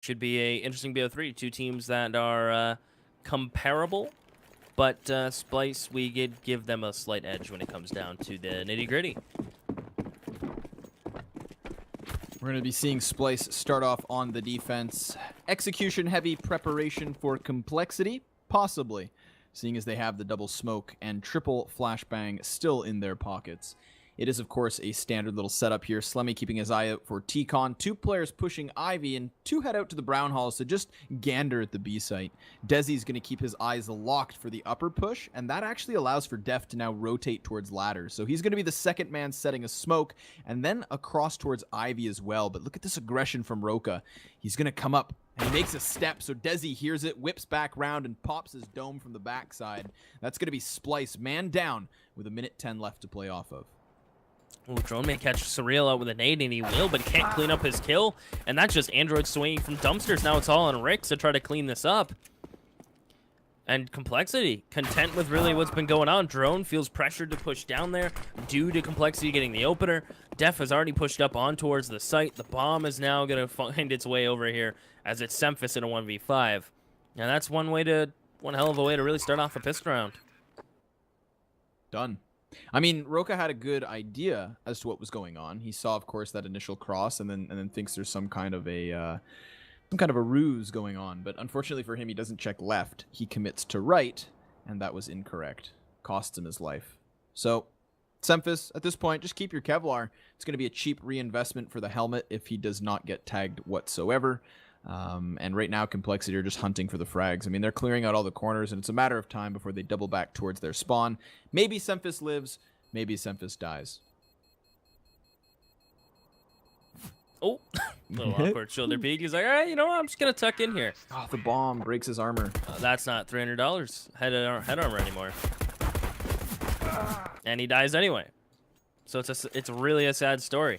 Should be a interesting BO3. Two teams that are comparable, but Splyce, we did give them a slight edge when it comes down to the nitty-gritty. We're going to be seeing Splyce start off on the defense. Execution-heavy preparation for complexity? Possibly, seeing as they have the double smoke and triple flashbang still in their pockets. It is, of course, a standard little setup here. Slemmy keeping his eye out for T-Con. Two players pushing Ivy, and two head out to the Brown Halls to just gander at the B site. Desi's going to keep his eyes locked for the upper push, and that actually allows for Def to now rotate towards ladders. So he's going to be the second man setting a smoke, and then across towards Ivy as well. But look at this aggression from Roka. He's going to come up, and he makes a step, so Desi hears it, whips back round, and pops his dome from the backside. That's going to be Splyce, man down, with a minute 10 left to play off of. Ooh, Drone may catch Surreal out with a nade, and he will, but he can't clean up his kill. And that's just Android swinging from dumpsters. Now it's all on Rix to try to clean this up. And Complexity, content with really what's been going on. Drone feels pressured to push down there due to Complexity getting the opener. Def has already pushed up on towards the site. The bomb is now going to find its way over here as it's Semphis in a 1v5. Now that's one hell of a way to really start off a pistol round. Done. I mean, Roka had a good idea as to what was going on. He saw, of course, that initial cross, and then thinks there's some kind of a ruse going on. But unfortunately for him, he doesn't check left. He commits to right, and that was incorrect. Costs him his life. So, Semphis, at this point, just keep your Kevlar. It's going to be a cheap reinvestment for the helmet if he does not get tagged whatsoever. And right now, Complexity are just hunting for the frags. I mean, they're clearing out all the corners, and it's a matter of time before they double back towards their spawn. Maybe Semphis lives, maybe Semphis dies. Oh, a little awkward shoulder peek. He's like, all right, you know what? I'm just going to tuck in here. Oh, the bomb breaks his armor. That's not $300 head armor anymore. And he dies anyway. So it's really a sad story.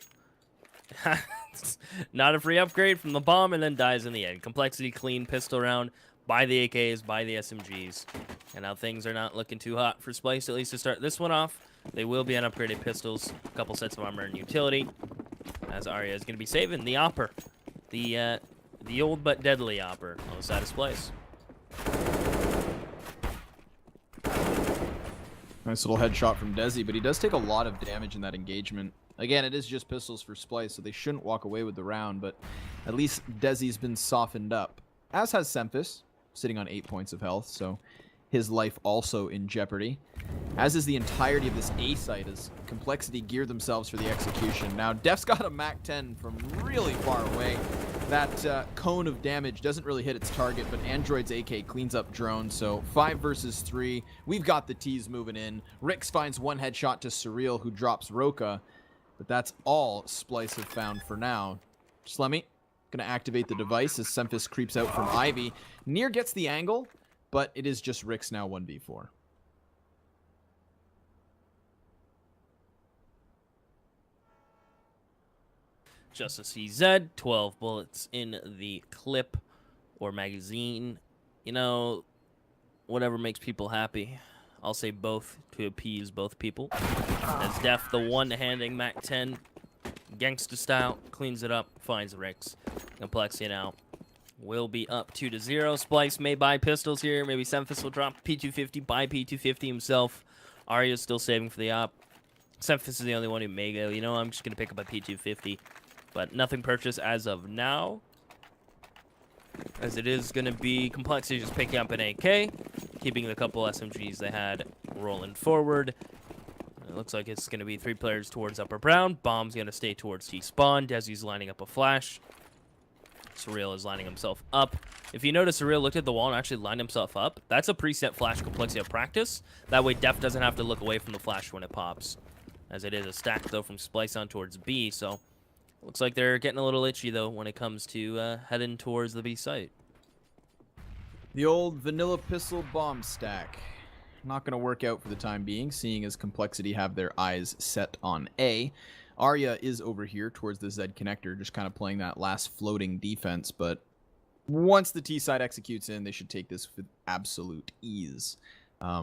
Not a free upgrade from the bomb, and then dies in the end. Complexity clean pistol round by the AKs, by the SMGs. And now things are not looking too hot for Splyce, at least to start this one off. They will be on upgraded pistols, a couple sets of armor and utility. As Arya is going to be saving the Opper. The old but deadly Opper on the side of Splyce. Nice little headshot from Desi, but he does take a lot of damage in that engagement. Again, it is just pistols for Splyce, so they shouldn't walk away with the round, but at least Desi's been softened up. As has Semphis, sitting on 8 points of health, so his life also in jeopardy. As is the entirety of this A site, as Complexity gear themselves for the execution. Now, Def's got a MAC-10 from really far away. That cone of damage doesn't really hit its target, but Android's AK cleans up Drone, so 5 versus 3. We've got the T's moving in. Rix finds one headshot to Surreal, who drops Roka. But that's all Splyce have found for now. Slemmy gonna activate the device as Semphis creeps out from Ivy. Near gets the angle, but it is just Rix now 1v4. Just a CZ, 12 bullets in the clip or magazine. You know, whatever makes people happy. I'll say both to appease both people. As Def, the one-handing MAC-10, gangsta style, cleans it up, finds Rix. Complexity now will be up 2-0. Splyce may buy pistols here. Maybe Semphis will drop P250, buy P250 himself. Arya's still saving for the op. Semphis is the only one who may go, you know, I'm just going to pick up a P250. But nothing purchased as of now. As it is going to be Complexity just picking up an AK, keeping the couple SMGs they had rolling forward. It looks like it's going to be 3 players towards Upper Brown. Bomb's going to stay towards T-Spawn. Desi's lining up a flash. Surreal is lining himself up. If you notice, Surreal looked at the wall and actually lined himself up. That's a preset flash Complexity of practice. That way Def doesn't have to look away from the flash when it pops. As it is a stack, though, from Splyce on towards B, so looks like they're getting a little itchy, though, when it comes to heading towards the B site. The old vanilla pistol bomb stack. Not going to work out for the time being, seeing as Complexity have their eyes set on A. Arya is over here towards the Z connector, just kind of playing that last floating defense, but once the T side executes in, they should take this with absolute ease.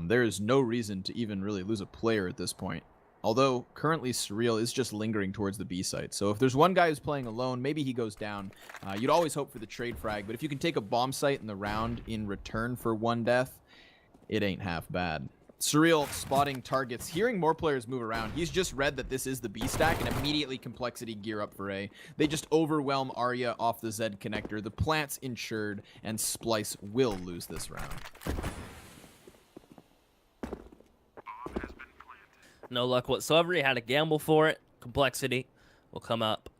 There is no reason to even really lose a player at this point. Although, currently, Surreal is just lingering towards the B site. So if there's one guy who's playing alone, maybe he goes down. You'd always hope for the trade frag, but if you can take a bomb site in the round in return for 1 death, it ain't half bad. Surreal spotting targets, hearing more players move around. He's just read that this is the B stack, and immediately Complexity gear up for A. They just overwhelm Arya off the Z connector. The plant's insured, and Splyce will lose this round. No luck whatsoever. He had to gamble for it. Complexity will come up.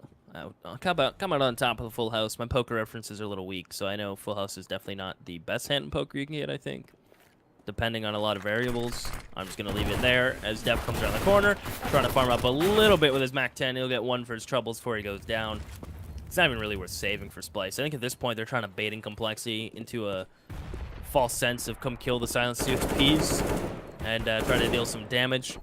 Come out on top of the full house. My poker references are a little weak, so I know full house is definitely not the best hand in poker you can get, I think, depending on a lot of variables. I'm just going to leave it there as Dev comes around the corner, trying to farm up a little bit with his Mac 10. He'll get 1 for his troubles before he goes down. It's not even really worth saving for Splyce. I think at this point they're trying to bait in Complexity into a false sense of come kill the Silence CHPs and try to deal some damage.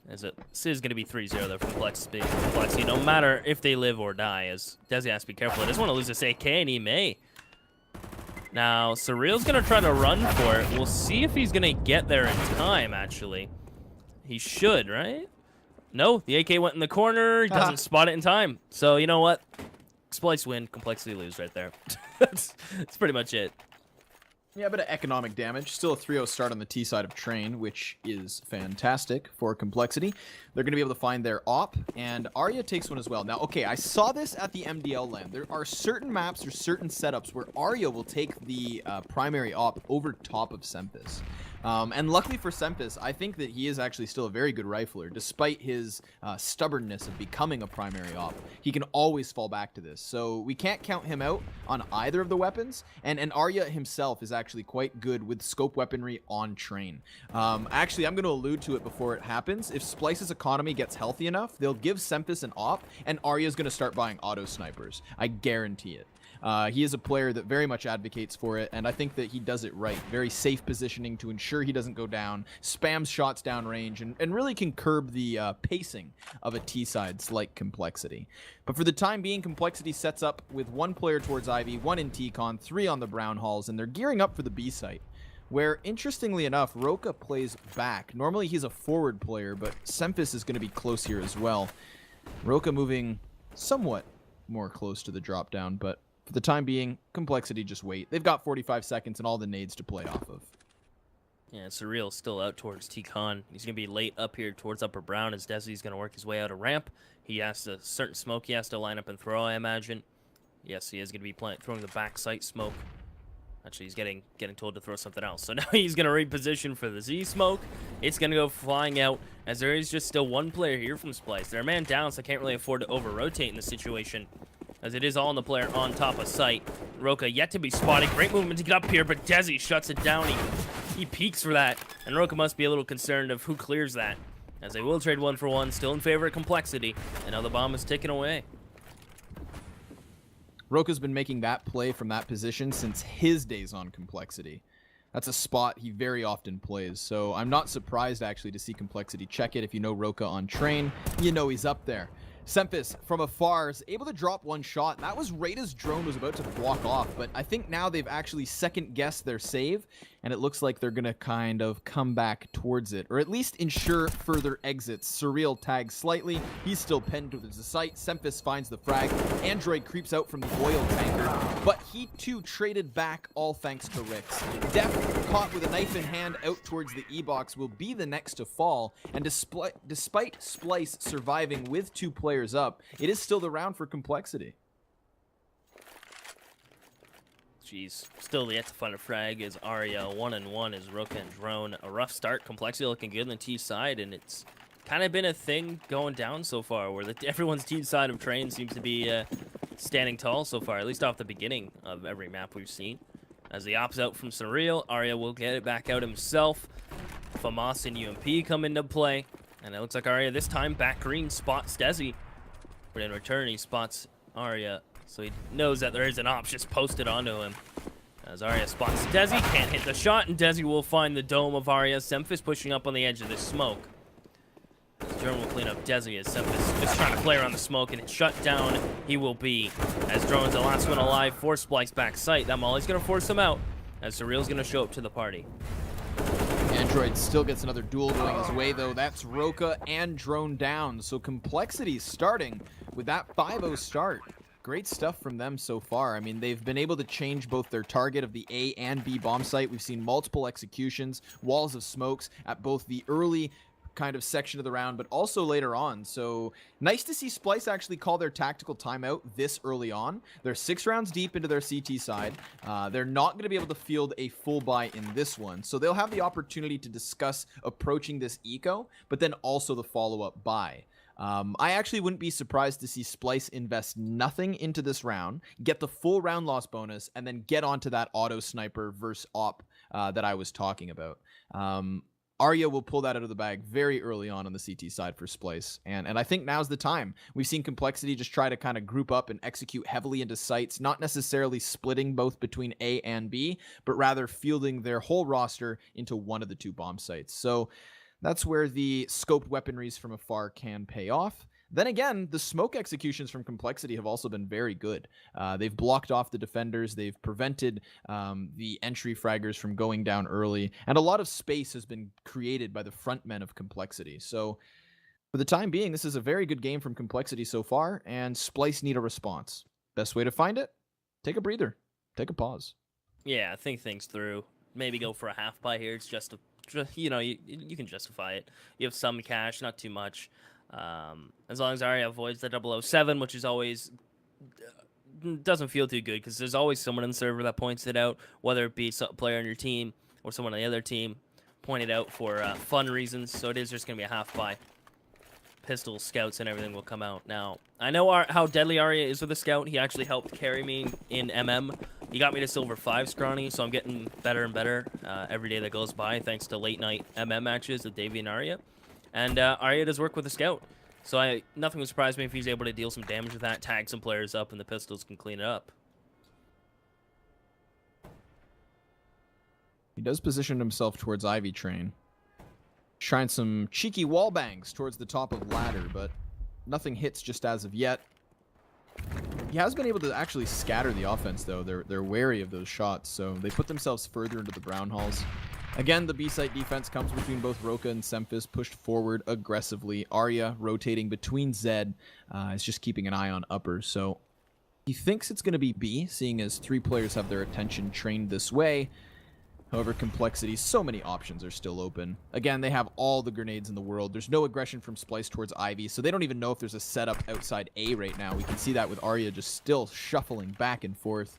As this is going to be 3-0 though for Complexity, no matter if they live or die, as Desi has to be careful. He doesn't want to lose this AK, and he may. Now, Surreal's going to try to run for it. We'll see if he's going to get there in time, actually. He should, right? No, the AK went in the corner. He doesn't spot it in time. So, you know what? Splyce win, Complexity lose right there. That's pretty much it. Yeah, a bit of economic damage. Still a 3-0 start on the T side of Train, which is fantastic for Complexity. They're going to be able to find their op, and Arya takes one as well. Now, okay, I saw this at the MDL LAN. There are certain maps or certain setups where Arya will take the primary op over top of Sempis. And luckily for Sempis, I think that he is actually still a very good rifler. Despite his stubbornness of becoming a primary op, he can always fall back to this. So we can't count him out on either of the weapons. And Arya himself is actually quite good with scope weaponry on Train. Actually, I'm going to allude to it before it happens. If Splyce's economy gets healthy enough, they'll give Sempis an op, and Arya's going to start buying auto snipers. I guarantee it. He is a player that very much advocates for it, and I think that he does it right. Very safe positioning to ensure he doesn't go down, spams shots downrange, and really can curb the pacing of a T-sides like Complexity. But for the time being, Complexity sets up with 1 player towards Ivy, 1 in T-Con, 3 on the Brown Halls, and they're gearing up for the B site, where, interestingly enough, Roka plays back. Normally he's a forward player, but Sempis is going to be close here as well. Roka moving somewhat more close to the drop down, but for the time being, Complexity just wait. They've got 45 seconds and all the nades to play off of. Yeah, Surreal's still out towards T-Con. He's going to be late up here towards Upper Brown as Desi's going to work his way out a ramp. He has to, certain smoke he has to line up and throw, I imagine. Yes, he is going to be throwing the back sight smoke. Actually, he's getting told to throw something else. So now he's going to reposition for the Z smoke. It's going to go flying out as there is just still 1 player here from Splyce. They're a man down, so I can't really afford to over-rotate in this situation, as it is all on the player on top of sight. Roka yet to be spotted. Great movement to get up here, but Desi shuts it down. He peeks for that, and Roka must be a little concerned of who clears that, as they will trade 1 for 1, still in favor of Complexity, and now the bomb is taken away. Roka's been making that play from that position since his days on Complexity. That's a spot he very often plays, so I'm not surprised actually to see Complexity check it. If you know Roka on Train, you know he's up there. Sempis, from afar, is able to drop 1 shot. That was right as drone was about to walk off, but I think now they've actually second-guessed their save, and it looks like they're going to kind of come back towards it, or at least ensure further exits. Surreal tags slightly. He's still pinned to the site. Sempis finds the frag. Android creeps out from the oil tanker, but he too traded back, all thanks to Rix. Def, caught with a knife in hand out towards the E-box, will be the next to fall, and despite Splyce surviving with 2 players up, it is still the round for Complexity. Jeez, still yet to find a frag is Arya. 1-1 is Roka and Drone. A rough start. Complexity looking good on the T side, and it's kind of been a thing going down so far, where everyone's T side of Train seems to be standing tall so far, at least off the beginning of every map we've seen. As the op's out from Surreal, Arya will get it back out himself. Famas and UMP come into play, and it looks like Arya this time back green spots Desi, but in return he spots Arya. So he knows that there is an op just posted onto him. As Arya spots Desi, can't hit the shot, and Desi will find the dome of Arya. Sempis pushing up on the edge of this smoke. Drone will clean up Desi as Sempis is trying to play around the smoke, and it's shut down. He will be, as Drone's the last one alive for Splyce back sight. That Molly's going to force him out, as Surreal's going to show up to the party. Android Asteroid still gets another duel going his way, though. That's Roka and Drone down. So Complexity starting with that 5-0 start. Great stuff from them so far. I mean, they've been able to change both their target of the A and B bomb site. We've seen multiple executions, walls of smokes at both the early kind of section of the round, but also later on. So nice to see Splyce actually call their tactical timeout this early on. They're 6 rounds deep into their CT side. They're not going to be able to field a full buy in this one. So they'll have the opportunity to discuss approaching this eco, but then also the follow-up buy. I actually wouldn't be surprised to see Splyce invest nothing into this round, get the full round loss bonus, and then get onto that auto sniper versus op that I was talking about. Arya will pull that out of the bag very early on the CT side for Splyce, and I think now's the time. We've seen Complexity just try to kind of group up and execute heavily into sites, not necessarily splitting both between A and B, but rather fielding their whole roster into one of the 2 bomb sites. So that's where the scoped weaponries from afar can pay off. Then again, the smoke executions from Complexity have also been very good. They've blocked off the defenders. They've prevented the entry fraggers from going down early. And a lot of space has been created by the front men of Complexity. So for the time being, this is a very good game from Complexity so far. And Splyce need a response. Best way to find it? Take a breather. Take a pause. Yeah, think things through. Maybe go for a half buy here. It's just, you know, you can justify it. You have some cash, not too much. As long as Arya avoids the 007, which is always doesn't feel too good because there's always someone in the server that points it out, whether it be a player on your team or someone on the other team, point it out for fun reasons. So it is just gonna be a half buy. Pistols, scouts, and everything will come out. Now I know how deadly Arya is with a scout. He actually helped carry me in MM. He got me to silver 5 scrawny, so I'm getting better and better every day that goes by, thanks to late night MM matches with Davey and Arya. And Arya does work with a scout, so nothing would surprise me if he's able to deal some damage with that, tag some players up, and the pistols can clean it up. He does position himself towards Ivy Train. Trying some cheeky wall bangs towards the top of ladder, but nothing hits just as of yet. He has been able to actually scatter the offense, though. They're wary of those shots, so they put themselves further into the brown halls. Again, the B-site defense comes between both Roka and Semphis, pushed forward aggressively. Arya rotating between Zed is just keeping an eye on upper. So he thinks it's going to be B, seeing as 3 players have their attention trained this way. However, Complexity, so many options are still open. Again, they have all the grenades in the world. There's no aggression from Splyce towards Ivy, so they don't even know if there's a setup outside A right now. We can see that with Arya just still shuffling back and forth.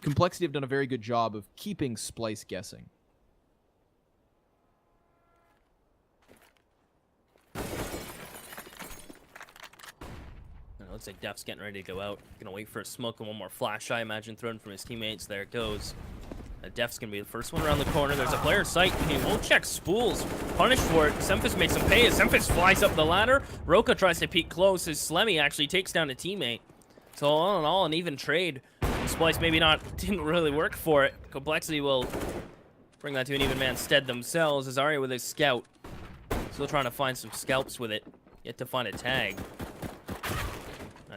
Complexity have done a very good job of keeping Splyce guessing. Looks like Def's getting ready to go out. Gonna wait for a smoke and one more flash, I imagine, thrown from his teammates. There it goes. Def's gonna be the first one around the corner. There's a player sight. He won't check spools. Punished for it. Semphis makes him pay as Semphis flies up the ladder. Roka tries to peek close. His Slemmy actually takes down a teammate. So all in all, an even trade. Splyce maybe didn't really work for it. Complexity will bring that to an even man stead themselves. As Arya with his scout. Still trying to find some scalps with it. Yet to find a tag.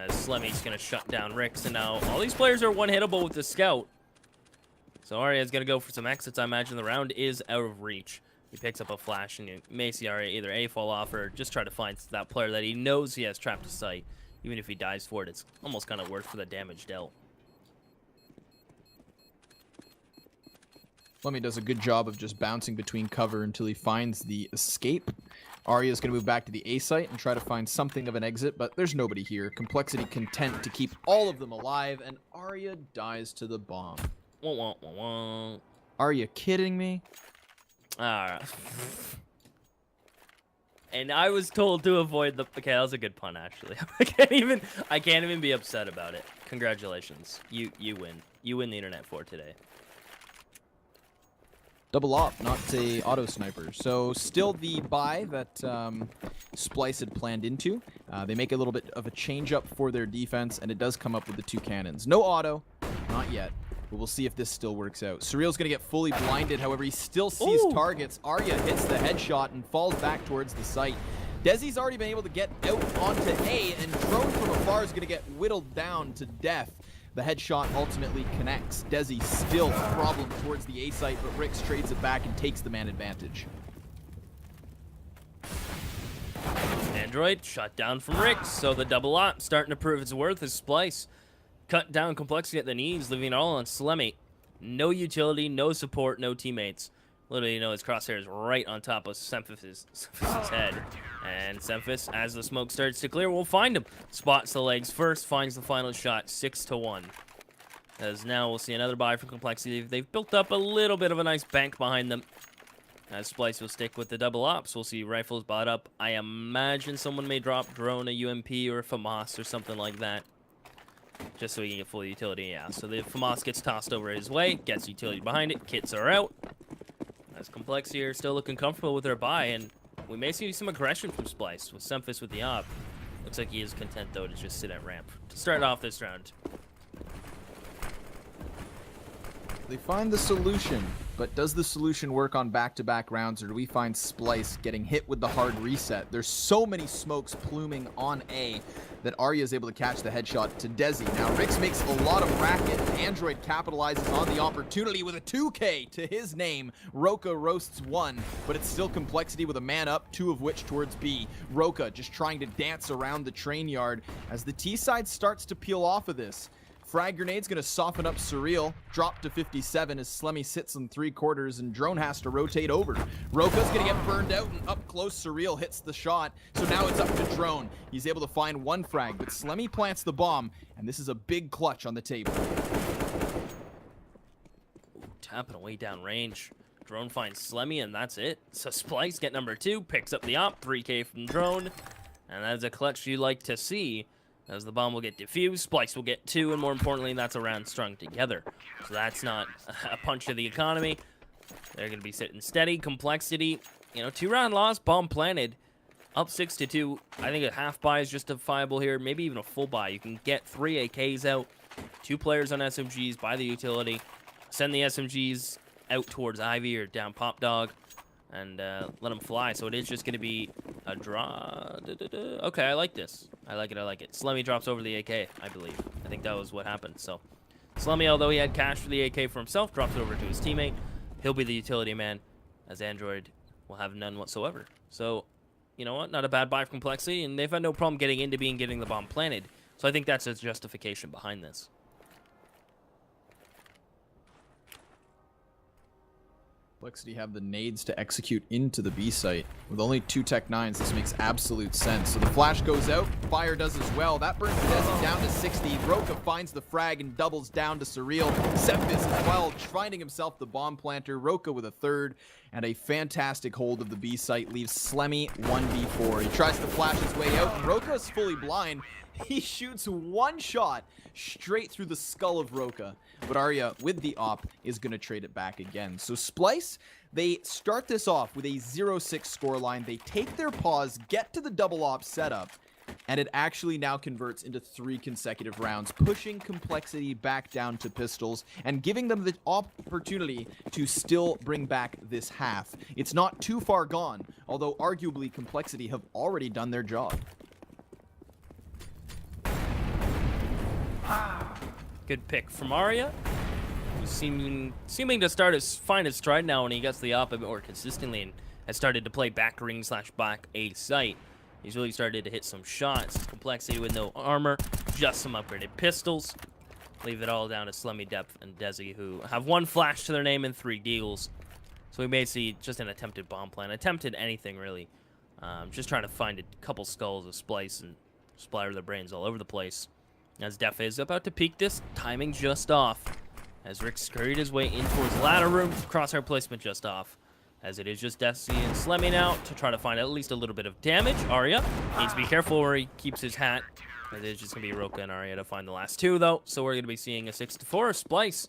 Slemmy's gonna shut down Ricks, and now all these players are one-hittable with the scout. So Arya's gonna go for some exits. I imagine the round is out of reach. He picks up a flash, and you may see Arya either A, fall off, or just try to find that player that he knows he has trapped to sight. Even if he dies for it, it's almost kind of worth for the damage dealt. Slemmy does a good job of just bouncing between cover until he finds the escape. Arya's going to move back to the A site and try to find something of an exit, but there's nobody here. Complexity content to keep all of them alive, and Arya dies to the bomb. Wah, wah, wah, wah. Are you kidding me? Alright. And I was told to avoid the... Okay, that was a good pun, actually. I can't even be upset about it. Congratulations. You win. You win the internet for today. Double op, not a auto sniper. So still the buy that Splyce had planned into. They make a little bit of a change up for their defense, and it does come up with the 2 cannons. No auto, not yet. But we'll see if this still works out. Surreal's going to get fully blinded. However, he still sees targets. Arya hits the headshot and falls back towards the site. Desi's already been able to get out onto A, and Drone from afar is going to get whittled down to death. The headshot ultimately connects. Desi still a problem towards the A site, but Rix trades it back and takes the man advantage. Android shut down from Rix, so the double op starting to prove its worth as Splyce cut down complexity at the knees, leaving it all on Slemmy. No utility, no support, no teammates. Literally, you know, his crosshair is right on top of Semphis's head. And Semphis, as the smoke starts to clear, will find him. Spots the legs first, finds the final shot, 6-1. As now we'll see another buy from complexity. They've built up a little bit of a nice bank behind them. As Splyce will stick with the double ops, we'll see rifles bought up. I imagine someone may drop drone, a UMP, or a FAMAS or something like that. Just so he can get full utility, yeah. So the FAMAS gets tossed over his way, gets utility behind it, kits are out. As complexity are still looking comfortable with their buy, and we may see some aggression from Splyce with Semphis with the op. Looks like he is content, though, to just sit at ramp to start off this round. They find the solution, but does the solution work on back-to-back rounds, or do we find Splyce getting hit with the hard reset? There's so many smokes pluming on A that Arya is able to catch the headshot to Desi. Now, Rix makes a lot of racket. Android capitalizes on the opportunity with a 2K to his name. Roka roasts one, but it's still complexity with a man up, two of which towards B. Roka just trying to dance around the train yard as the T side starts to peel off of this. Frag Grenade's going to soften up Surreal, drop to 57 as Slemmy sits in 3/4 and Drone has to rotate over. Roka's going to get burned out and up close Surreal hits the shot. So now it's up to Drone. He's able to find one frag, but Slemmy plants the bomb, and this is a big clutch on the table. Ooh, tapping away down range. Drone finds Slemmy, and that's it. So Splyce get number 2, picks up the op, 3K from Drone, and that's a clutch you like to see. As the bomb will get defused, Splyce will get 2, and more importantly, that's a round strung together. So that's not a punch to the economy. They're going to be sitting steady. Complexity, you know, 2-round loss, bomb planted. Up 6-2. I think a half buy is justifiable here, maybe even a full buy. You can get 3 AKs out, 2 players on SMGs, buy the utility, send the SMGs out towards Ivy or down Pop Dog, and let them fly. So it is just going to be a draw. Okay, I like this. I like it, I like it. Slemmy drops over the AK, I believe. I think that was what happened. So Slemmy, although he had cash for the AK for himself, drops it over to his teammate. He'll be the utility man, as Android will have none whatsoever. So, you know what? Not a bad buy for complexity, and they've had no problem getting into B and getting the bomb planted. So I think that's a justification behind this. Complexity have the nades to execute into the B site. With only 2 Tech 9s, this makes absolute sense. So the flash goes out, fire does as well. That burns Desi down to 60. Roka finds the frag and doubles down to Surreal. Semphis as well, finding himself the bomb planter. Roka with a 3rd, and a fantastic hold of the B site leaves Slemmy 1v4. He tries to flash his way out, and Roka is fully blind. He shoots one shot straight through the skull of Roka. But Arya, with the op, is going to trade it back again. So Splyce, they start this off with a 0-6 scoreline. They take their pause, get to the double op setup, and it actually now converts into 3 consecutive rounds, pushing complexity back down to pistols and giving them the opportunity to still bring back this half. It's not too far gone, although arguably complexity have already done their job. Good pick from Arya, who's seeming to find his stride now when he gets the op a bit more consistently and has started to play back ring / back A site. He's really started to hit some shots. Complexity with no armor, just some upgraded pistols. Leave it all down to Slemmy, Depth, and Desi, who have 1 flash to their name and 3 deals. So we may see just an attempted bomb plan, attempted anything really. Just trying to find a couple skulls of Splyce and splatter their brains all over the place. As Def is about to peek this, timing just off. As Rick scurried his way in towards ladder room, crosshair placement just off. As it is just Desi and Slemmy now to try to find at least a little bit of damage. Arya needs to be careful where he keeps his hat. It is just going to be Roka and Arya to find the last 2, though. So we're going to be seeing a 6-4 Splyce.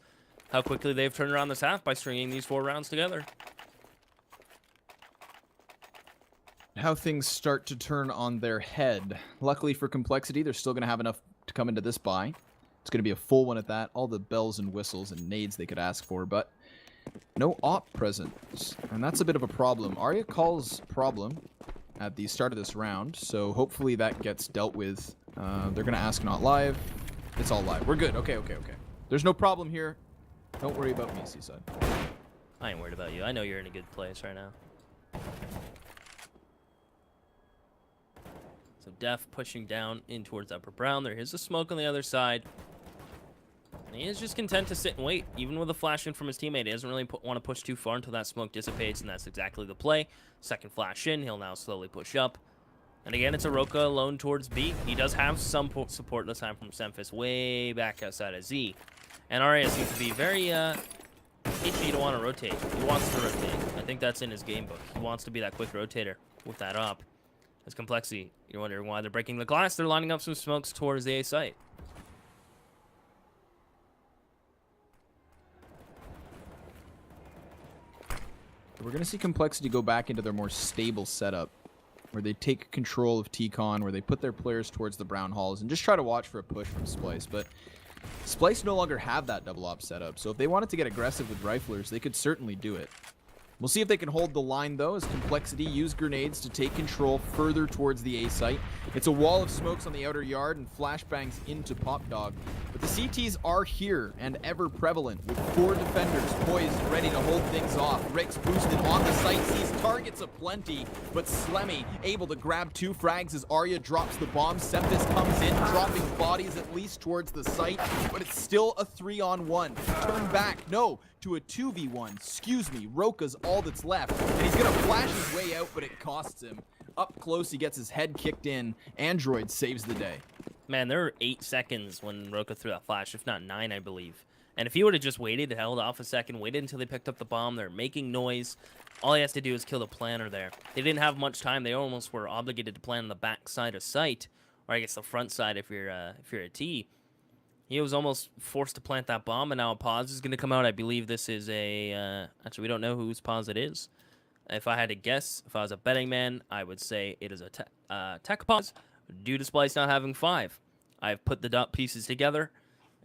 How quickly they've turned around this half by stringing these 4 rounds together. How things start to turn on their head. Luckily for complexity, they're still going to have enough to come into this buy. It's going to be a full one at that. All the bells and whistles and nades they could ask for, but no op present. And that's a bit of a problem. Arya calls problem at the start of this round, so hopefully that gets dealt with. They're going to ask not live. It's all live. We're good. Okay. There's no problem here. Don't worry about me, Seaside. I ain't worried about you. I know you're in a good place right now. So Def pushing down in towards Upper Brown. There is a smoke on the other side. And he is just content to sit and wait. Even with a flash in from his teammate, he doesn't really want to push too far until that smoke dissipates, and that's exactly the play. Second flash in, he'll now slowly push up. And again, it's a Roka alone towards B. He does have some support this time from Semphis way back outside of Z. And Arya seems to be very itchy to want to rotate. He wants to rotate. I think that's in his game book. He wants to be that quick rotator with that up. As Complexity, you're wondering why they're breaking the glass. They're lining up some smokes towards the A site. We're going to see Complexity go back into their more stable setup, where they take control of T-Con, where they put their players towards the brown halls, and just try to watch for a push from Splyce. But Splyce no longer have that double op setup, so if they wanted to get aggressive with riflers, they could certainly do it. We'll see if they can hold the line, though, as Complexity use grenades to take control further towards the A site. It's a wall of smokes on the outer yard and flashbangs into Pop Dog. But the CTs are here and ever prevalent, with 4 defenders poised and ready to hold things off. Rick's boosted on the site, sees targets aplenty, but Slemmy able to grab 2 frags as Arya drops the bomb. Semphis comes in, dropping bodies at least towards the site, but it's still a 3-on-1. Turn back, no, to a 2v1. Excuse me, Roka's all that's left, and he's gonna flash his way out, but it costs him. Up close, he gets his head kicked in. Android saves the day. Man, there were 8 seconds when Roka threw that flash, if not 9, I believe. And if he would have just waited, held off a second, waited until they picked up the bomb, they're making noise. All he has to do is kill the planner there. They didn't have much time. They almost were obligated to plan on the back side of site, or I guess the front side if you're a T. He was almost forced to plant that bomb, and now a pause is going to come out. I believe this is a... actually, we don't know whose pause it is. If I had to guess, if I was a betting man, I would say it is a tech pause due to Splyce not having 5. I've put the dot pieces together,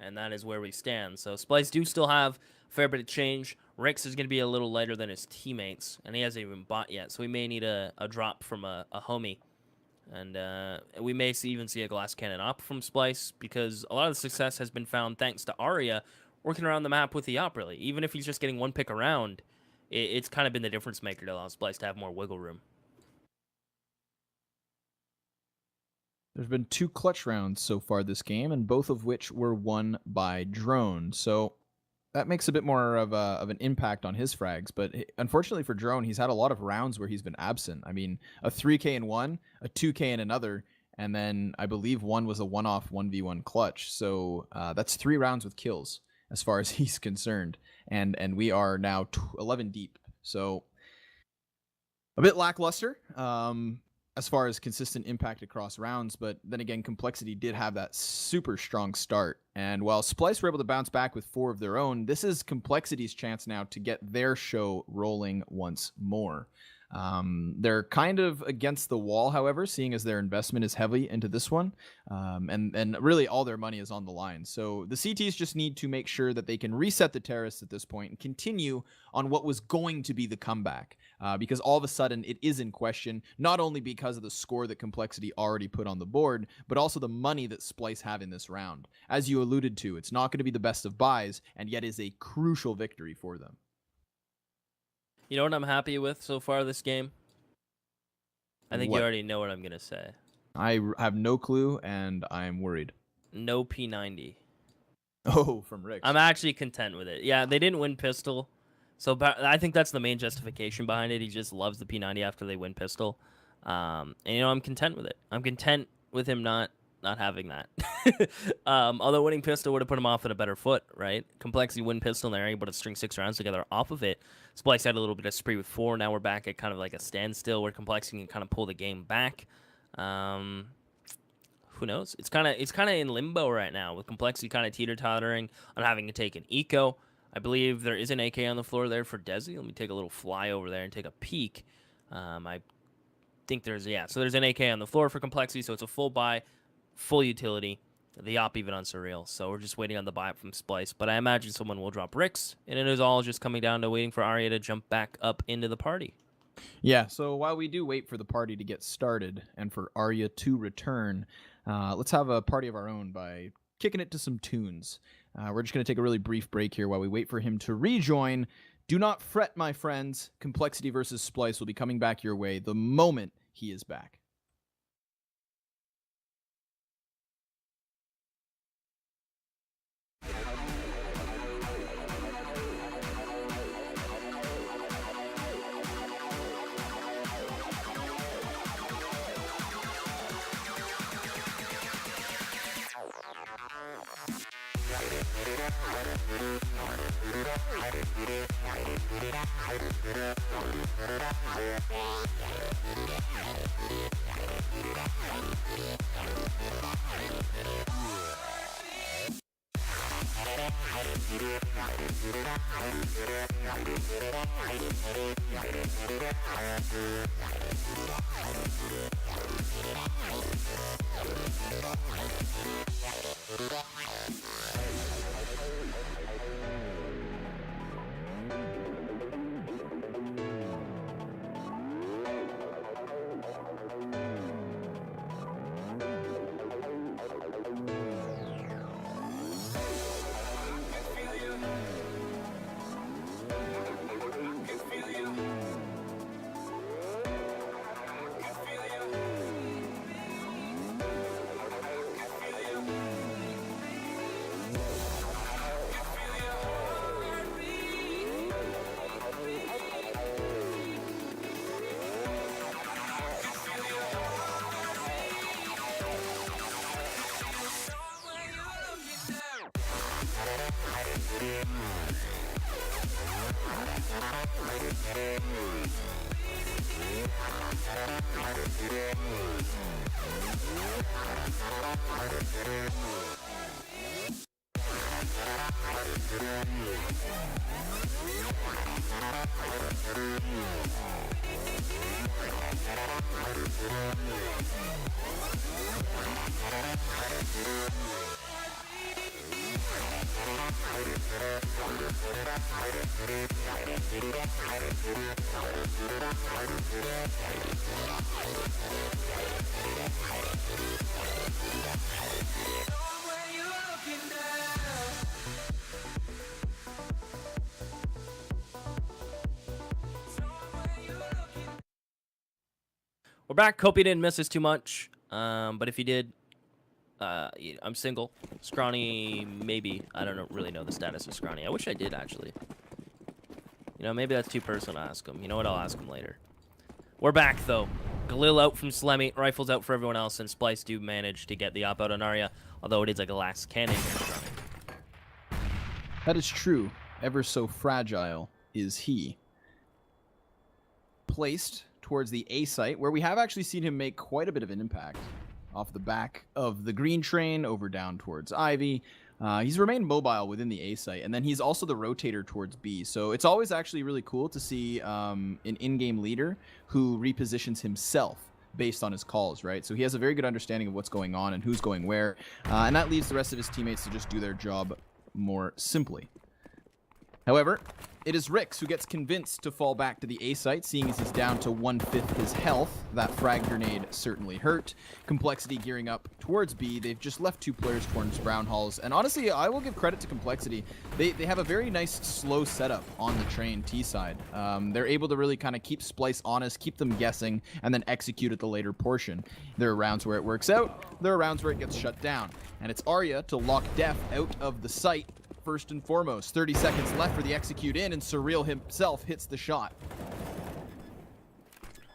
and that is where we stand. So Splyce do still have a fair bit of change. Rex is going to be a little lighter than his teammates, and he hasn't even bought yet, so we may need a drop from a homie. And we may even see a glass cannon op from Splyce, because a lot of the success has been found thanks to Arya working around the map with the op, really. Even if he's just getting one pick around, it's kind of been the difference maker to allow Splyce to have more wiggle room. There's been 2 clutch rounds so far this game, and both of which were won by drone. So that makes a bit more of an impact on his frags. But unfortunately for drone, he's had a lot of rounds where he's been absent. I mean, a 3K in one, a 2K in another, and then I believe one was a one-off 1v1 clutch. So that's 3 rounds with kills as far as he's concerned. And we are now 11 deep. So a bit lackluster. As far as consistent impact across rounds, but then again, Complexity did have that super strong start. And while Splyce were able to bounce back with 4 of their own, this is Complexity's chance now to get their show rolling once more. They're kind of against the wall, however, seeing as their investment is heavy into this one, and really all their money is on the line. So the CTs just need to make sure that they can reset the terrorists at this point and continue on what was going to be the comeback, because all of a sudden it is in question, not only because of the score that Complexity already put on the board, but also the money that Splyce have in this round. As you alluded to, it's not going to be the best of buys, and yet is a crucial victory for them. You know what I'm happy with so far this game? I think you already know what I'm going to say. I have no clue, and I'm worried. No P90. Oh, from Rick. I'm actually content with it. Yeah, they didn't win pistol, so I think that's the main justification behind it. He just loves the P90 after they win pistol. And, you know, I'm content with it. I'm content with him not having that. Although winning pistol would have put him off at a better foot, right? Complexity win pistol, and they're able to string 6 rounds together off of it. Splyce had a little bit of spree with 4. Now we're back at kind of like a standstill where Complexity can kind of pull the game back. Who knows? It's kind of in limbo right now, with Complexity kind of teeter-tottering on having to take an eco. I believe there is an AK on the floor there for Desi. Let me take a little fly over there and take a peek. I think there's, yeah, so there's an AK on the floor for Complexity, so it's a full buy, full utility. The op even on Surreal, so we're just waiting on the buy up from Splyce. But I imagine someone will drop Ricks, and it is all just coming down to waiting for Arya to jump back up into the party. Yeah, so while we do wait for the party to get started and for Arya to return, let's have a party of our own by kicking it to some tunes. We're just going to take a really brief break here while we wait for him to rejoin. Do not fret, my friends. Complexity versus Splyce will be coming back your way the moment he is back. We're back. Hope you didn't miss us too much. But if you did, I'm single. Scrawny, maybe. I don't really know the status of Scrawny. I wish I did, actually. You know, maybe that's too personal to ask him. You know what? I'll ask him later. We're back, though. Galil out from Slemmy. Rifles out for everyone else. And Splyce do manage to get the op out on Arya. Although it is like a last cannon. That is true. Ever so fragile is he. Placed towards the A site, where we have actually seen him make quite a bit of an impact off the back of the green train over down towards Ivy. He's remained mobile within the A site, and then he's also the rotator towards B. So it's always actually really cool to see an in-game leader who repositions himself based on his calls, right? So he has a very good understanding of what's going on and who's going where, and that leaves the rest of his teammates to just do their job more simply. However, it is Rix who gets convinced to fall back to the A site, seeing as he's down to 1/5 his health. That frag grenade certainly hurt. Complexity gearing up towards B. They've just left 2 players towards Brown Halls. And honestly, I will give credit to Complexity. They have a very nice slow setup on the train T side. They're able to really kind of keep Splyce honest, keep them guessing, and then execute at the later portion. There are rounds where it works out. There are rounds where it gets shut down. And it's Arya to lock Def out of the site. First and foremost, 30 seconds left for the execute in, and Surreal himself hits the shot.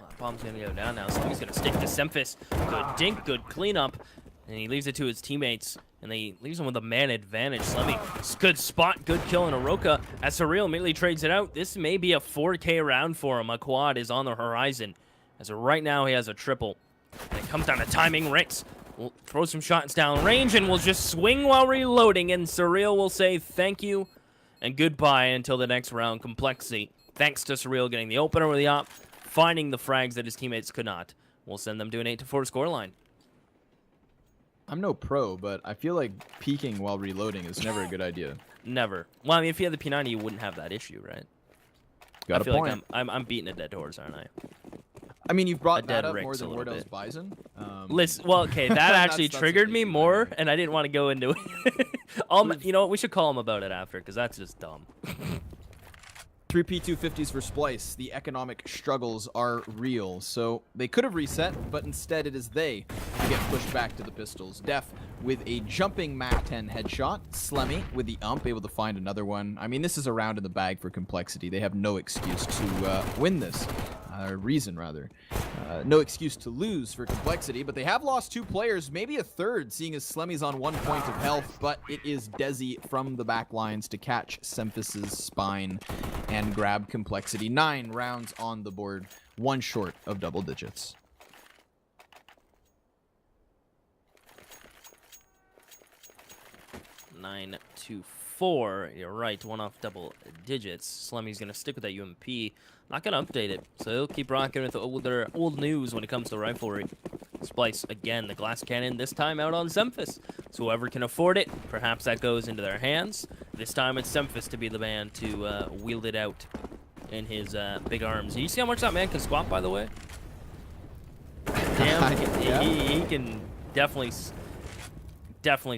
Well, bomb's gonna go down now, so he's gonna stick to Semphis. Good dink, good cleanup, and he leaves it to his teammates, and they leaves him with a man advantage. Slemmy, good spot, good kill in Aroka, as Surreal immediately trades it out. This may be a 4K round for him. A quad is on the horizon, as of right now he has a triple. And it comes down to timing. Rix will throw some shots down range and will just swing while reloading, and Surreal will say thank you and goodbye until the next round. Complexity, thanks to Surreal getting the opener with the op, finding the frags that his teammates could not, will send them to an 8-4 scoreline. I'm no pro, but I feel like peeking while reloading is never a good idea. Never. Well, I mean, if you had the P90, you wouldn't have that issue, right? Got I a feel point. like I'm beating a dead horse, aren't I? I mean, you've a brought dead that up Ricks more a than little Wardell's bit. Bison. Listen, well, okay, that actually that's triggered me ridiculous, more, man. and I didn't want to go into it. You know what? We should call him about it after, because that's just dumb. 3 P250s for Splyce. The economic struggles are real. So they could have reset, but instead it is they who get pushed back to the pistols. Def with a jumping Mac 10 headshot. Slemmy with the ump, able to find another one. I mean, this is a round in the bag for Complexity. They have no excuse to win this. Reason, rather. No excuse to lose for Complexity, but they have lost 2 players, maybe a third, seeing as Slemmy's on 1 point of health, but it is Desi from the back lines to catch Semphis's spine and grab Complexity. 9 rounds on the board, 1 short of double digits. Nine to 4. You're right, 1 off double digits. Slemmy's gonna stick with that UMP. Not gonna update it, so he'll keep rocking with their old news when it comes to riflery. Splyce again, the glass cannon, this time out on Semphis. So whoever can afford it, perhaps that goes into their hands. This time it's Semphis to be the man to wield it out in his big arms. You see how much that man can squat, by the way? Damn, Yeah. he can definitely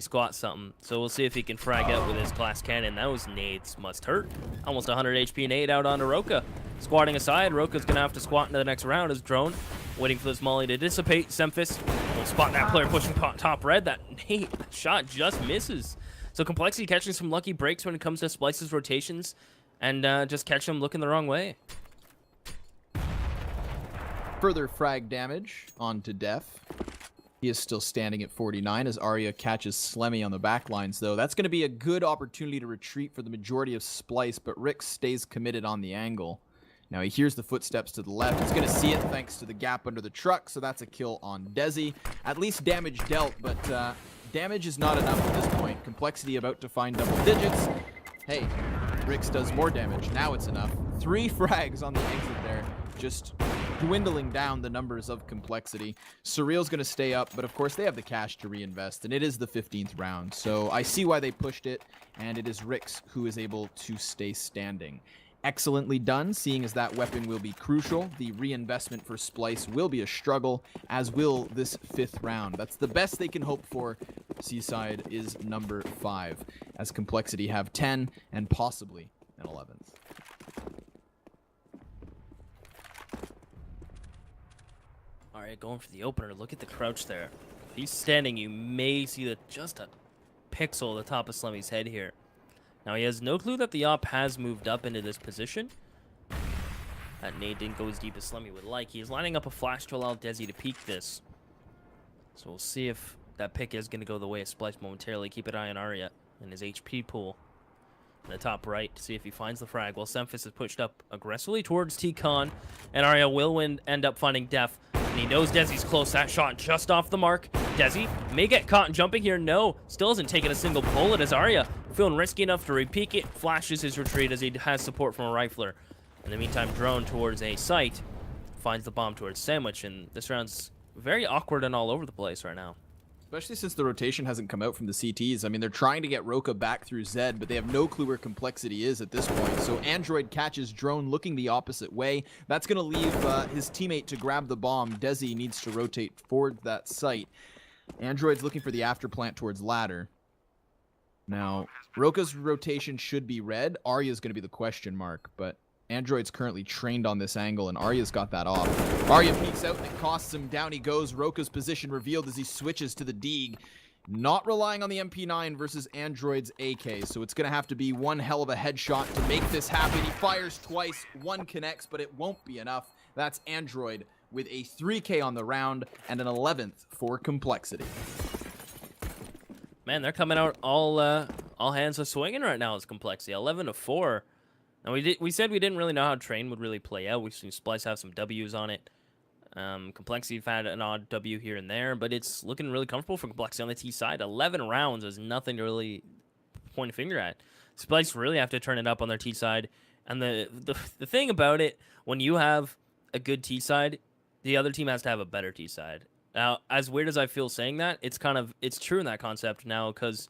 squat something. So we'll see if he can frag out with his glass cannon. Those nades must hurt. Almost 100 HP nade out onto Roka. Squatting aside, Roka's gonna have to squat into the next round as Drone waiting for this molly to dissipate. Semphis will spot that player pushing top red. That nade shot just misses. So Complexity catching some lucky breaks when it comes to Splyce's rotations and just catch him looking the wrong way. Further frag damage onto Def. He is still standing at 49 as Arya catches Slemmy on the back lines, though. That's going to be a good opportunity to retreat for the majority of Splyce, but Rick stays committed on the angle. Now he hears the footsteps to the left. He's going to see it thanks to the gap under the truck, so that's a kill on Desi. At least damage dealt, but damage is not enough at this point. Complexity about to find double digits. Hey, Rix does more damage. Now it's enough. 3 frags on the exit there. Just dwindling down the numbers of Complexity. Surreal's going to stay up, but of course they have the cash to reinvest, and it is the 15th round. So I see why they pushed it, and it is Rix who is able to stay standing. Excellently done, seeing as that weapon will be crucial. The reinvestment for Splyce will be a struggle, as will this 5th round. That's the best they can hope for. Seaside is number 5, as Complexity have 10 and possibly an 11th. All right, going for the opener. Look at the crouch there. If he's standing, you may see just a pixel at the top of Slemmy's head here. Now, he has no clue that the op has moved up into this position. That nade didn't go as deep as Slemmy would like. He's lining up a flash to allow Desi to peek this. So we'll see if that pick is going to go the way of Splyce momentarily. Keep an eye on Arya in his HP pool in the top right to see if he finds the frag. While Semphis is pushed up aggressively towards T-Con, and Arya will end up finding Def. And he knows Desi's close. That shot just off the mark. Desi may get caught jumping here. No, still hasn't taken a single bullet as Arya, feeling risky enough to repeat it, flashes his retreat as he has support from a rifler. In the meantime, Drone towards a site, finds the bomb towards Sandwich, and this round's very awkward and all over the place right now. Especially since the rotation hasn't come out from the CTs. I mean, they're trying to get Roka back through Zed, but they have no clue where Complexity is at this point. So Android catches Drone looking the opposite way. That's going to leave his teammate to grab the bomb. Desi needs to rotate forward that site. Android's looking for the afterplant towards ladder. Now, Roka's rotation should be red. Arya's going to be the question mark, but Android's currently trained on this angle, and Arya's got that off. Arya peeks out, and it costs him. Down he goes. Roka's position revealed as he switches to the Deeg. Not relying on the MP9 versus Android's AK, so it's going to have to be one hell of a headshot to make this happen. He fires twice. One connects, but it won't be enough. That's Android with a 3K on the round and an 11th for Complexity. Man, they're coming out all hands are swinging right now as Complexity. 11-4. Now, we said we didn't really know how Train would really play out. We've seen Splyce have some W's on it. Complexity have had an odd W here and there, but it's looking really comfortable for Complexity on the T side. 11 rounds is nothing to really point a finger at. Splyce really have to turn it up on their T side. And the thing about it, when you have a good T side, the other team has to have a better T side. Now, as weird as I feel saying that, it's true in that concept now, because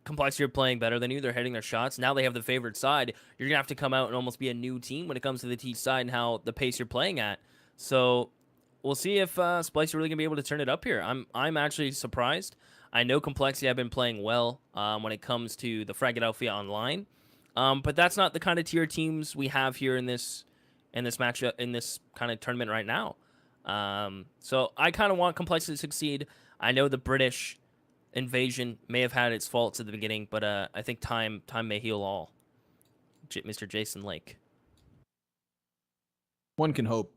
Complexity are playing better than you. They're hitting their shots. Now they have the favored side. You're going to have to come out and almost be a new team when it comes to the T side and how the pace you're playing at. So we'll see if Splyce is really gonna be able to turn it up here. I'm actually surprised. I know Complexity have been playing well when it comes to the Fragadalphia online, but that's not the kind of tier teams we have here in this matchup, in this kind of tournament right now. So I kind of want Complexity to succeed. I know the British invasion may have had its faults at the beginning, but I think time may heal all. Mr. Jason Lake. One can hope.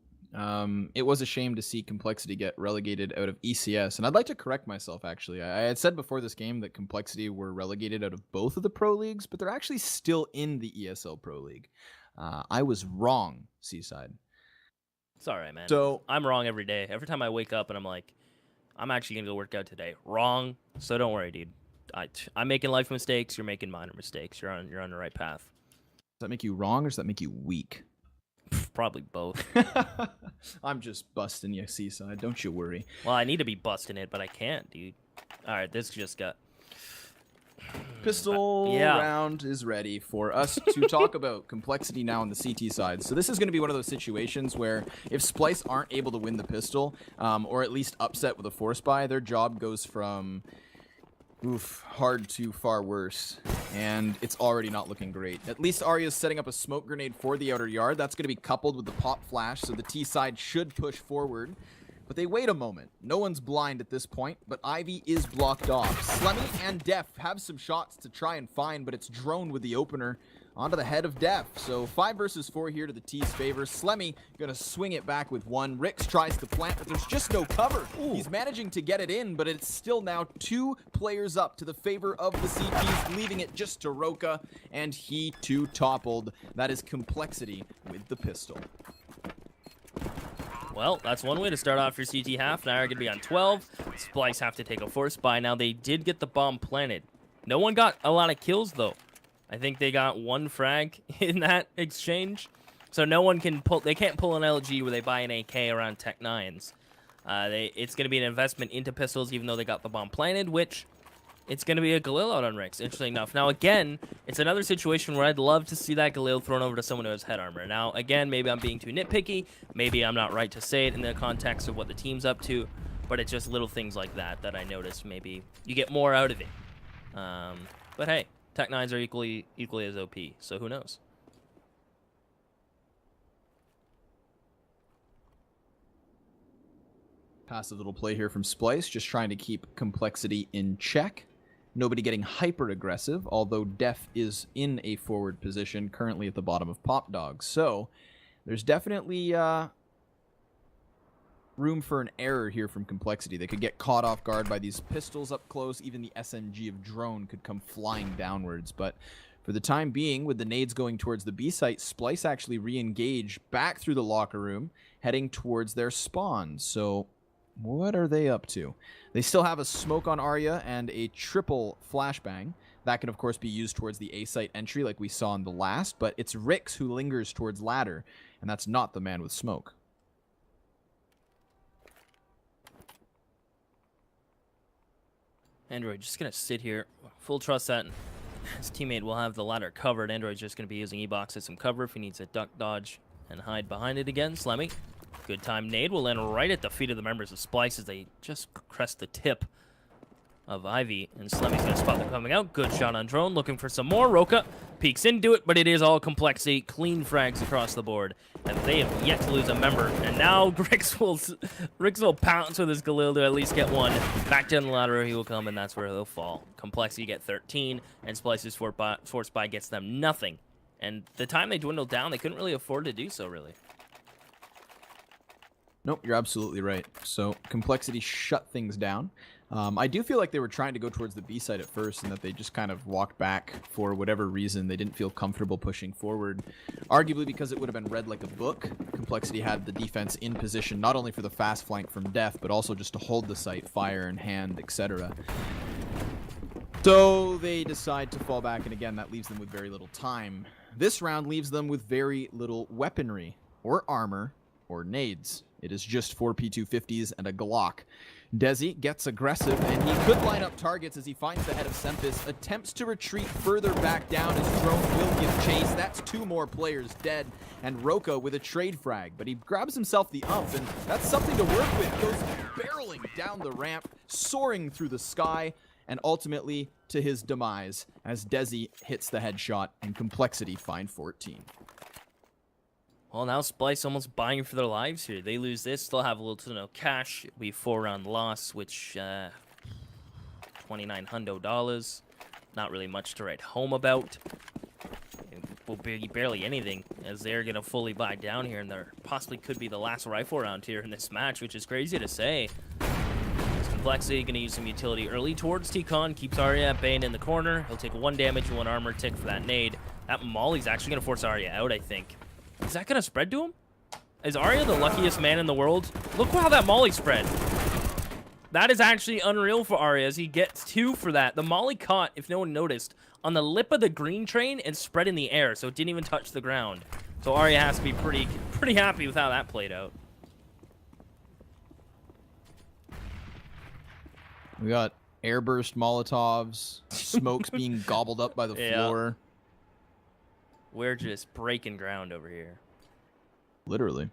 It was a shame to see Complexity get relegated out of ECS, and I'd like to correct myself, actually. I had said before this game that Complexity were relegated out of both of the pro leagues, but they're actually still in the ESL Pro League. I was wrong, Seaside. It's all right, man. So I'm wrong every day. Every time I wake up and I'm like, I'm actually going to go work out today. Wrong. So don't worry, dude. I'm making life mistakes. You're making minor mistakes. You're on the right path. Does that make you wrong, or does that make you weak? Probably both. I'm just busting you, Seaside. Don't you worry. Well, I need to be busting it, but I can't, dude. All right, this just got... Pistol round is ready for us to talk about Complexity now on the CT side. So this is going to be one of those situations where if Splyce aren't able to win the pistol, or at least upset with a force buy, their job goes from hard to far worse. And it's already not looking great. At least Arya's setting up a smoke grenade for the outer yard. That's going to be coupled with the pop flash, so the T side should push forward. But they wait a moment. No one's blind at this point, but Ivy is blocked off. Slemmy and Def have some shots to try and find, but it's drone with the opener onto the head of Def. So 5 versus 4 here to the T's favor. Slemmy gonna swing it back with 1. Rix tries to plant, but there's just no cover. Ooh. He's managing to get it in, but it's still now 2 players up to the favor of the CTs, leaving it just to Roka, and he too toppled. That is Complexity with the pistol. Well, that's one way to start off your CT half. Now you're going to be on 12. Splyce have to take a force buy. Now they did get the bomb planted. No one got a lot of kills, though. I think they got 1 frag in that exchange. So no one can pull... They can't pull an LG where they buy an AK around Tech 9s. It's going to be an investment into pistols, even though they got the bomb planted, which... It's going to be a Galil out on Rix, interesting enough. Now, again, it's another situation where I'd love to see that Galil thrown over to someone who has head armor. Now, again, maybe I'm being too nitpicky. Maybe I'm not right to say it in the context of what the team's up to. But it's just little things like that that I noticed. Maybe you get more out of it. But hey, Tech 9s are equally as OP, so who knows? Passive little play here from Splyce, just trying to keep Complexity in check. Nobody getting hyper aggressive, although Def is in a forward position, currently at the bottom of Pop Dog. So there's definitely room for an error here from Complexity. They could get caught off guard by these pistols up close. Even the SMG of Drone could come flying downwards. But for the time being, with the nades going towards the B site, Splyce actually re-engage back through the locker room, heading towards their spawn. So what are they up to? They still have a smoke on Arya and a triple flashbang. That can, of course, be used towards the A-site entry like we saw in the last, but it's Rix who lingers towards ladder, and that's not the man with smoke. Android just going to sit here. Full trust that his teammate will have the ladder covered. Android's just going to be using E-Box as some cover if he needs to duck, dodge, and hide behind it again. Slemmy. Good time. Nade will land right at the feet of the members of Splyce as they just crest the tip of Ivy. And Slemmy's going to spot them coming out. Good shot on Drone. Looking for some more. Roka peeks into it, but it is all Complexity. Clean frags across the board. And they have yet to lose a member. And now Rix will pounce with his Galil to at least get 1. Back down the ladder he will come, and that's where they'll fall. Complexity get 13, and Splyce's force buy gets them nothing. And the time they dwindled down, they couldn't really afford to do so, really. Nope, you're absolutely right. So Complexity shut things down. I do feel like they were trying to go towards the B side at first, and that they just kind of walked back for whatever reason. They didn't feel comfortable pushing forward, arguably because it would have been read like a book. Complexity had the defense in position, not only for the fast flank from Def, but also just to hold the site, fire in hand, etc. So they decide to fall back, and again, that leaves them with very little time. This round leaves them with very little weaponry, or armor, or nades. It is just 4 P250s and a Glock. Desi gets aggressive, and he could line up targets as he finds the head of Sempis, attempts to retreat further back down as Drone will give chase. That's 2 more players dead, and Roka with a trade frag, but he grabs himself the ump, and that's something to work with. Goes barreling down the ramp, soaring through the sky, and ultimately to his demise as Desi hits the headshot and Complexity find 14. Well, now Splyce almost buying for their lives here. They lose this, they'll have little to no cash. It'll be a 4-round loss, which $2,900. Not really much to write home about. It will be barely anything, as they're gonna fully buy down here, and there possibly could be the last rifle round here in this match, which is crazy to say. Complexity gonna use some utility early towards T-Con, keeps Arya at bay and in the corner. He'll take 1 damage and 1 armor tick for that nade. That Molly's actually gonna force Arya out, I think. Is that gonna spread to him? Is Arya the luckiest man in the world? Look how that Molly spread. That is actually unreal for Arya as he gets 2 for that. The Molly caught, if no one noticed, on the lip of the green train and spread in the air, so it didn't even touch the ground. So Arya has to be pretty happy with how that played out. We got airburst Molotovs, smokes being gobbled up by the floor. We're just breaking ground over here. Literally.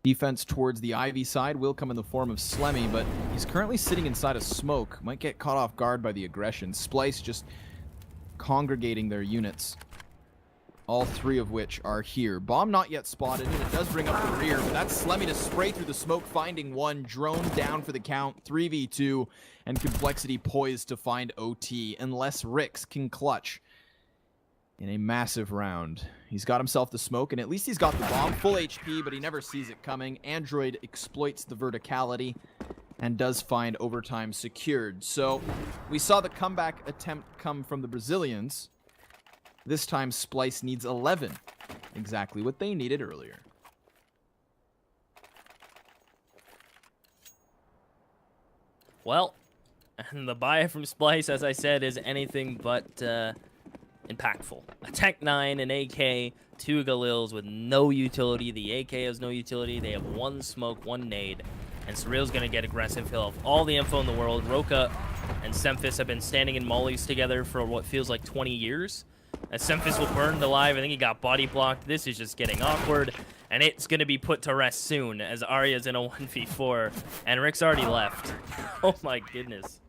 Defense towards the Ivy side will come in the form of Slemmy, but he's currently sitting inside a smoke. Might get caught off guard by the aggression. Splyce just congregating their units. All 3 of which are here. Bomb not yet spotted, and it does bring up the rear, but that's Slemmy to spray through the smoke, finding 1. Drone down for the count, 3v2, and Complexity poised to find OT, unless Rix can clutch in a massive round. He's got himself the smoke, and at least he's got the bomb. Full HP, but he never sees it coming. Android exploits the verticality and does find overtime secured. So we saw the comeback attempt come from the Brazilians. This time, Splyce needs 11. Exactly what they needed earlier. Well, and the buy from Splyce, as I said, is anything but impactful. A Tech 9, an AK, 2 Galils with no utility. The AK has no utility. They have 1 smoke, 1 nade. And Surreal's going to get aggressive. He'll have all the info in the world. Roka and Semphis have been standing in mollies together for what feels like 20 years. As Semphis will burn alive. I think he got body blocked. This is just getting awkward. And it's going to be put to rest soon as Arya's in a 1v4. And Rick's already left. Oh my goodness.